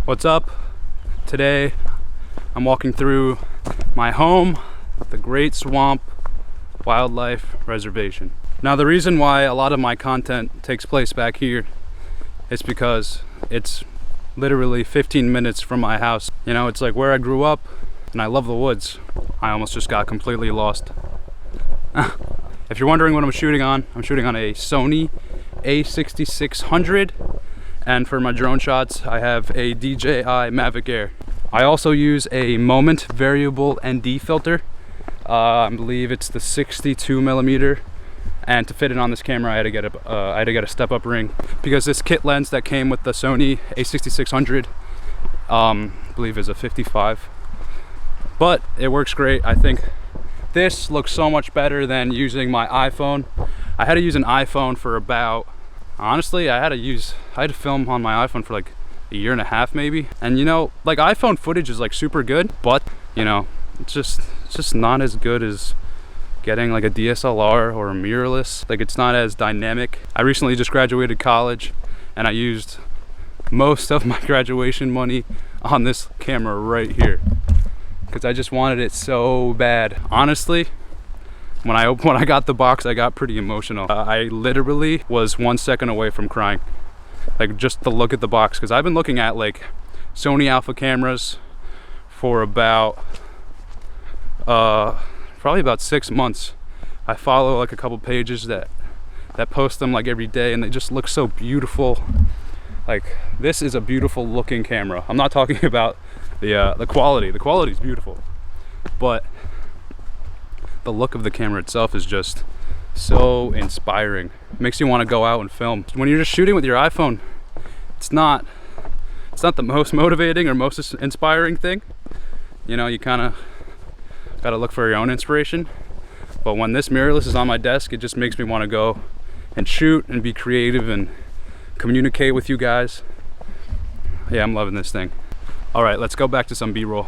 What's up? Today I'm walking through my home, the Great Swamp Wildlife Reservation. Now the reason why a lot of my content takes place back here is because it's literally 15 minutes from my house. You know, it's like where I grew up, and I love the woods. I almost just got completely lost. If you're wondering what I'm shooting on a Sony a6600, and for my drone shots I have a DJI Mavic Air. I also use a Moment variable ND filter. I believe it's the 62mm, and to fit it on this camera I had to get a step-up ring because this kit lens that came with the Sony a6600 I believe is a 55, but it works great. I think this looks so much better than using my iPhone. I had to use an iPhone for about, honestly, I had to film on my iPhone for like a year and a half maybe. And you know, like iPhone footage is like super good, but you know, it's just not as good as getting like a DSLR or a mirrorless. Like it's not as dynamic. I recently just graduated college and I used most of my graduation money on this camera right here because I just wanted it so bad. Honestly, when I got the box, I got pretty emotional. I literally was 1 second away from crying. Like just to look at the box, because I've been looking at like Sony Alpha cameras for about probably about 6 months. I follow like a couple pages that post them like every day, and they just look so beautiful. Like this is a beautiful looking camera. I'm not talking about the quality. The quality is beautiful, but the look of the camera itself is just so inspiring. It makes you want to go out and film. When you're just shooting with your iPhone, it's not the most motivating or most inspiring thing. You know, you kind of got to look for your own inspiration. But when this mirrorless is on my desk, it just makes me want to go and shoot and be creative and communicate with you guys. Yeah, I'm loving this thing. All right, let's go back to some B-roll.